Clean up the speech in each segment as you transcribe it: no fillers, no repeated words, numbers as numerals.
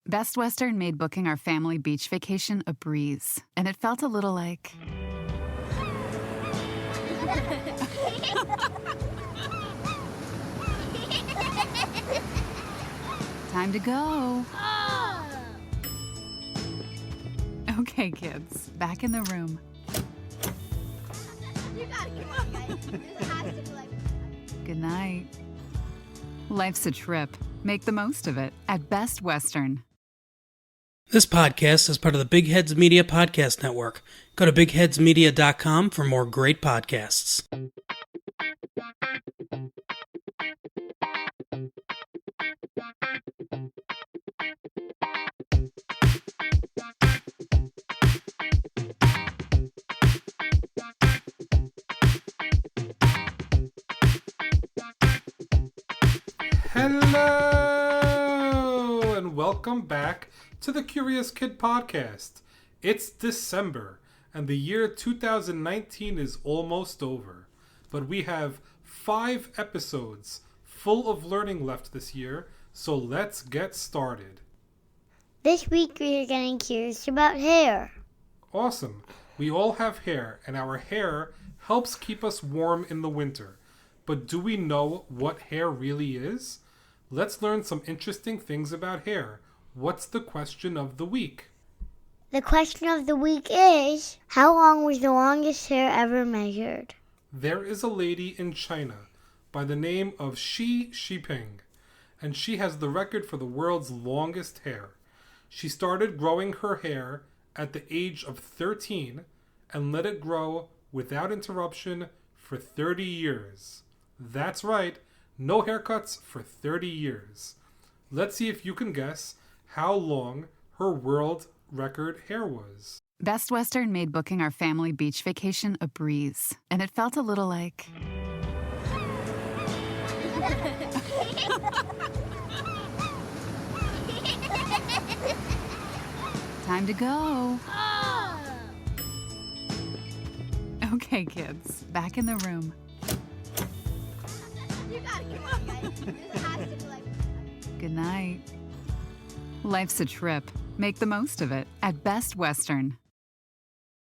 Best Western made booking our family beach vacation a breeze, and it felt a little like... Time to go. Okay, kids, back in the room. You gotta come on, guys. This has to be like... Good night. Life's a trip. Make the most of it at Best Western. This podcast is part of the Big Heads Media Podcast Network. Go to bigheadsmedia.com for more great podcasts. Hello, and welcome back to the Curious Kid Podcast. It's December, and the year 2019 is almost over. But we have 5 episodes full of learning left this year, so let's get started. This week we are getting curious about hair. Awesome. We all have hair, and our hair helps keep us warm in the winter. But do we know what hair really is? Let's learn some interesting things about hair. What's the question of the week? The question of the week is, how long was the longest hair ever measured? There is a lady in China by the name of Xi Jinping, and she has the record for the world's longest hair. She started growing her hair at the age of 13 and let it grow without interruption for 30 years. That's right, no haircuts for 30 years. Let's see if you can guess how long her world record hair was. Best Western made booking our family beach vacation a breeze, and it felt a little like... Time to go. Okay, kids, back in the room. You gotta come on, guys. This has to be like... Good night. Life's a trip. Make the most of it at Best Western.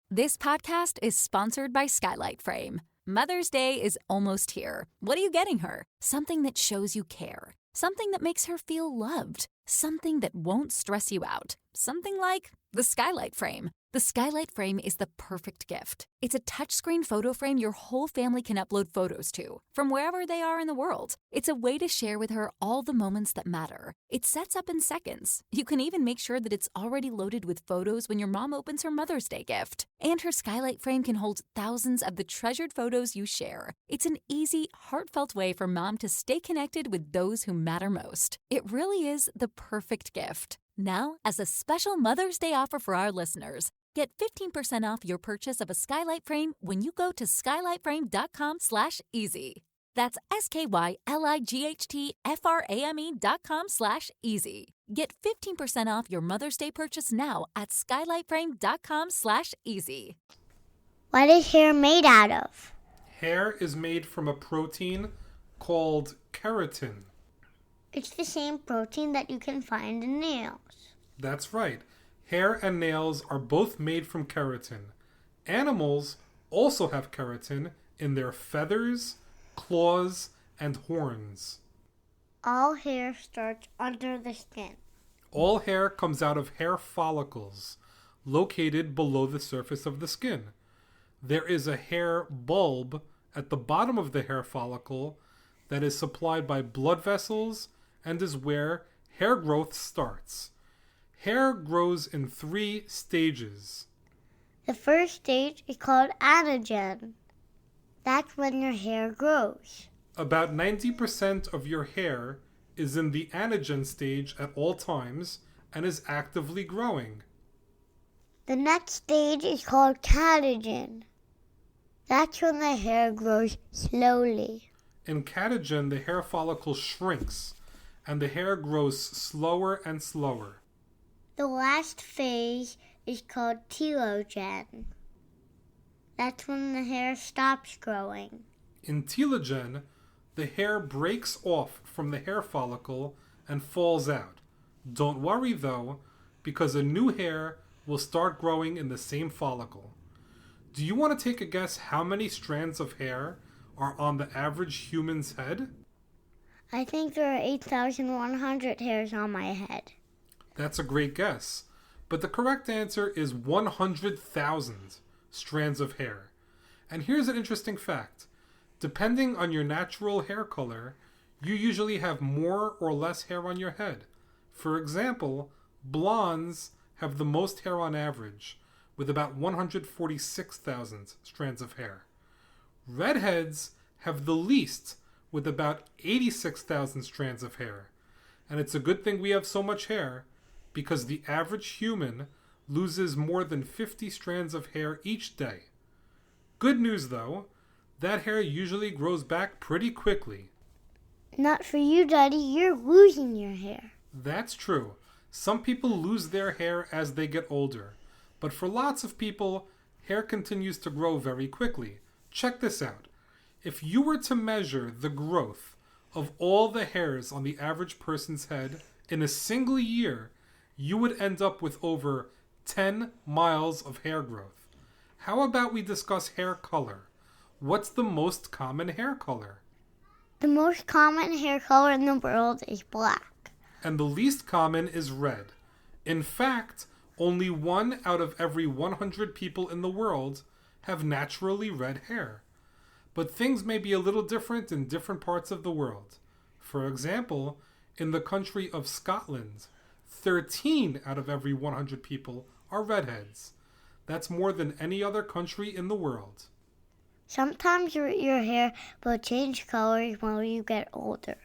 This podcast is sponsored by Skylight Frame. Mother's Day is almost here. What are you getting her? Something that shows you care. Something that makes her feel loved. Something that won't stress you out. Something like the Skylight Frame. The Skylight Frame is the perfect gift. It's a touchscreen photo frame your whole family can upload photos to, from wherever they are in the world. It's a way to share with her all the moments that matter. It sets up in seconds. You can even make sure that it's already loaded with photos when your mom opens her Mother's Day gift. And her Skylight Frame can hold thousands of the treasured photos you share. It's an easy, heartfelt way for mom to stay connected with those who matter most. It really is the perfect gift. Now, as a special Mother's Day offer for our listeners, get 15% off your purchase of a Skylight Frame when you go to skylightframe.com/easy. That's skylightframe.com/easy. Get 15% off your Mother's Day purchase now at skylightframe.com/easy. What is hair made out of? Hair is made from a protein called keratin. It's the same protein that you can find in nails. That's right. Hair and nails are both made from keratin. Animals also have keratin in their feathers, claws, and horns. All hair starts under the skin. All hair comes out of hair follicles located below the surface of the skin. There is a hair bulb at the bottom of the hair follicle that is supplied by blood vessels and is where hair growth starts. Hair grows in 3 stages. The first stage is called anagen. That's when your hair grows. About 90% of your hair is in the anagen stage at all times and is actively growing. The next stage is called catagen. That's when the hair grows slowly. In catagen, the hair follicle shrinks and the hair grows slower and slower. The last phase is called telogen. That's when the hair stops growing. In telogen, the hair breaks off from the hair follicle and falls out. Don't worry though, because a new hair will start growing in the same follicle. Do you want to take a guess how many strands of hair are on the average human's head? I think there are 8,100 hairs on my head. That's a great guess, but the correct answer is 100,000 strands of hair. And here's an interesting fact. Depending on your natural hair color, you usually have more or less hair on your head. For example, blondes have the most hair on average, with about 146,000 strands of hair. Redheads have the least, with about 86,000 strands of hair. And it's a good thing we have so much hair, because the average human loses more than 50 strands of hair each day. Good news though, that hair usually grows back pretty quickly. Not for you, Daddy. You're losing your hair. That's true. Some people lose their hair as they get older, but for lots of people, hair continues to grow very quickly. Check this out. If you were to measure the growth of all the hairs on the average person's head in a single year, you would end up with over 10 miles of hair growth. How about we discuss hair color? What's the most common hair color? The most common hair color in the world is black. And the least common is red. In fact, only 1 out of every 100 people in the world have naturally red hair. But things may be a little different in different parts of the world. For example, in the country of Scotland, 13 out of every 100 people are redheads. That's more than any other country in the world. Sometimes your hair will change colors when you get older.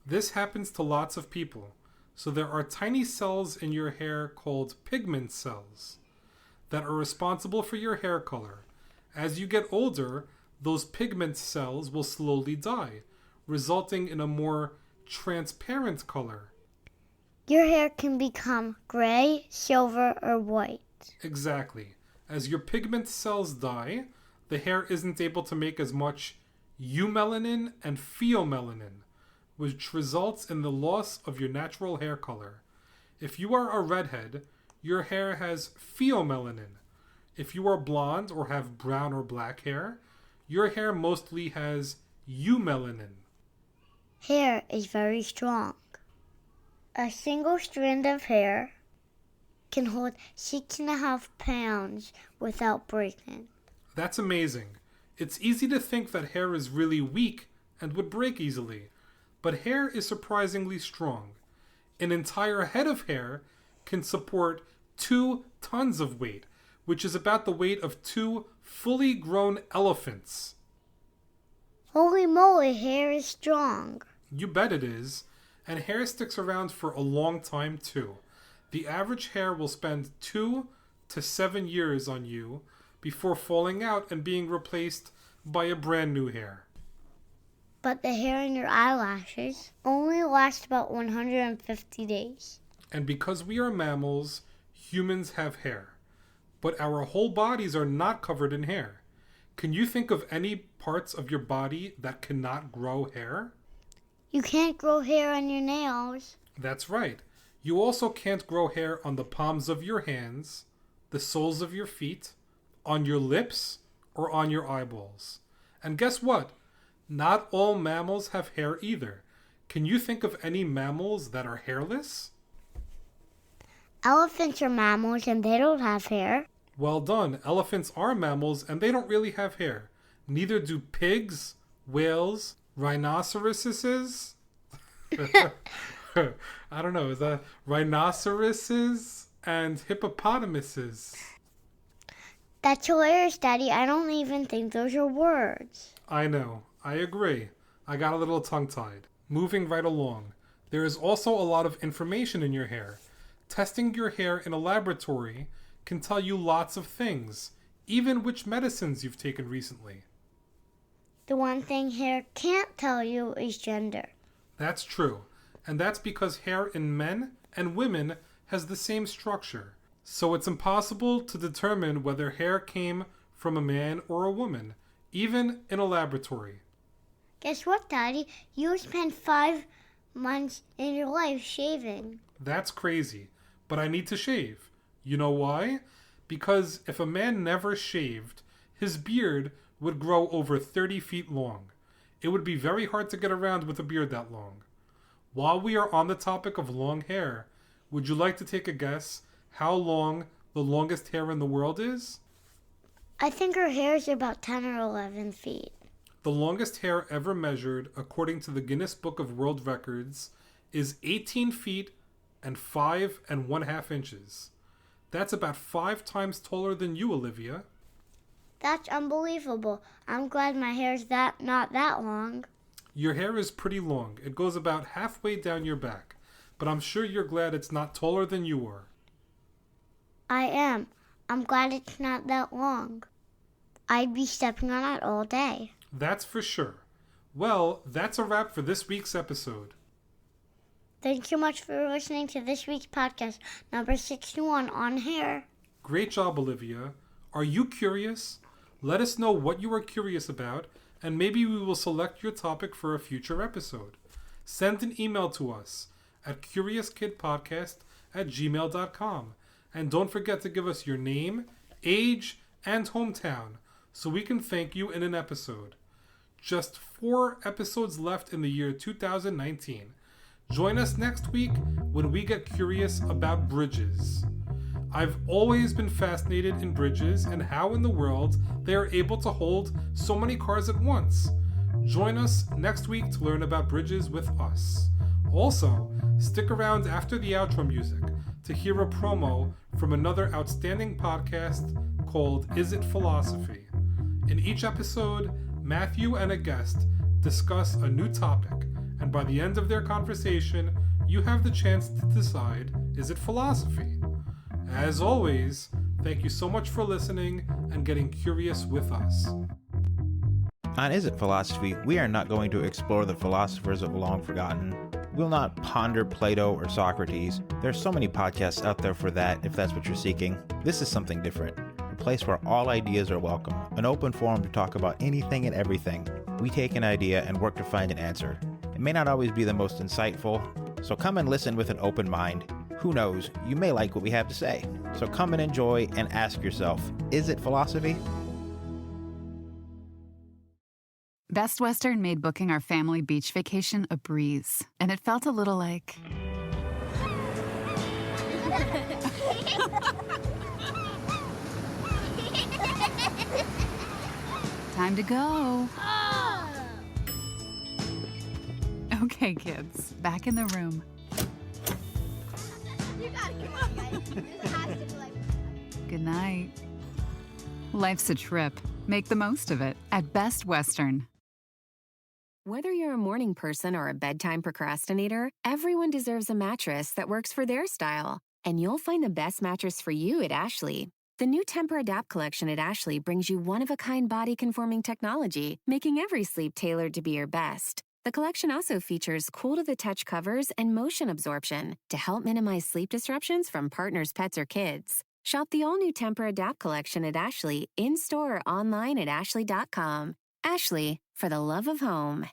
This happens to lots of people. So there are tiny cells in your hair called pigment cells that are responsible for your hair color. As you get older, those pigment cells will slowly die, resulting in a more transparent color. Your hair can become gray, silver, or white. Exactly. As your pigment cells die, the hair isn't able to make as much eumelanin and pheomelanin, which results in the loss of your natural hair color. If you are a redhead, your hair has pheomelanin. If you are blonde or have brown or black hair, your hair mostly has eumelanin. Hair is very strong. A single strand of hair can hold 6.5 pounds without breaking. That's amazing. It's easy to think that hair is really weak and would break easily, but hair is surprisingly strong. An entire head of hair can support 2 tons of weight, which is about the weight of 2 fully grown elephants. Holy moly, hair is strong. You bet it is. And hair sticks around for a long time too. The average hair will spend 2 to 7 years on you before falling out and being replaced by a brand new hair. But the hair in your eyelashes only lasts about 150 days. And because we are mammals, humans have hair. But our whole bodies are not covered in hair. Can you think of any parts of your body that cannot grow hair? You can't grow hair on your nails. That's right. You also can't grow hair on the palms of your hands, the soles of your feet, on your lips, or on your eyeballs. And guess what? Not all mammals have hair either. Can you think of any mammals that are hairless? Elephants are mammals and they don't have hair. Well done. Elephants are mammals and they don't really have hair. Neither do pigs, whales, rhinoceroses. I don't know. Is that rhinoceroses and hippopotamuses? That's hilarious, Daddy. I don't even think those are words. I know. I agree. I got a little tongue-tied. Moving right along. There is also a lot of information in your hair. Testing your hair in a laboratory can tell you lots of things, even which medicines you've taken recently. The one thing hair can't tell you is gender. That's true. And that's because hair in men and women has the same structure. So it's impossible to determine whether hair came from a man or a woman, even in a laboratory. Guess what, Daddy? You spent 5 months in your life shaving. That's crazy. But I need to shave. You know why? Because if a man never shaved, his beard would grow over 30 feet long. It would be very hard to get around with a beard that long. While we are on the topic of long hair, would you like to take a guess how long the longest hair in the world is? I think her hair is about 10 or 11 feet. The longest hair ever measured, according to the Guinness Book of World Records, is 18 feet and 5½ inches. That's about 5 times taller than you, Olivia. That's unbelievable. I'm glad my hair's not that long. Your hair is pretty long. It goes about halfway down your back. But I'm sure you're glad it's not taller than you are. I am. I'm glad it's not that long. I'd be stepping on it all day. That's for sure. Well, that's a wrap for this week's episode. Thank you much for listening to this week's podcast, number 61 on hair. Great job, Olivia. Are you curious? Let us know what you are curious about, and maybe we will select your topic for a future episode. Send an email to us at curiouskidpodcast@gmail.com. And don't forget to give us your name, age, and hometown so we can thank you in an episode. Just 4 episodes left in the year 2019. Join us next week when we get curious about bridges. I've always been fascinated in bridges and how in the world they are able to hold so many cars at once. Join us next week to learn about bridges with us. Also, stick around after the outro music to hear a promo from another outstanding podcast called Is It Philosophy? In each episode, Matthew and a guest discuss a new topic, and by the end of their conversation, you have the chance to decide, is it philosophy? As always, thank you so much for listening and getting curious with us. On Is It Philosophy, we are not going to explore the philosophers of long forgotten. We'll not ponder Plato or Socrates. There's so many podcasts out there for that if that's what you're seeking. This is something different. A place where all ideas are welcome. An open forum to talk about anything and everything. We take an idea and work to find an answer. It may not always be the most insightful, so come and listen with an open mind. Who knows, you may like what we have to say. So come and enjoy and ask yourself, is it philosophy? Best Western made booking our family beach vacation a breeze, and it felt a little like... Time to go. Okay, kids, back in the room. You gotta come on, guys. This has to be like... Good night. Life's a trip. Make the most of it at Best Western. Whether you're a morning person or a bedtime procrastinator, everyone deserves a mattress that works for their style. And you'll find the best mattress for you at Ashley. The new Temper-Adapt collection at Ashley brings you one-of-a-kind body-conforming technology, making every sleep tailored to be your best. The collection also features cool-to-the-touch covers and motion absorption to help minimize sleep disruptions from partners, pets, or kids. Shop the all-new Temper-Adapt collection at Ashley in-store or online at ashley.com. Ashley, for the love of home.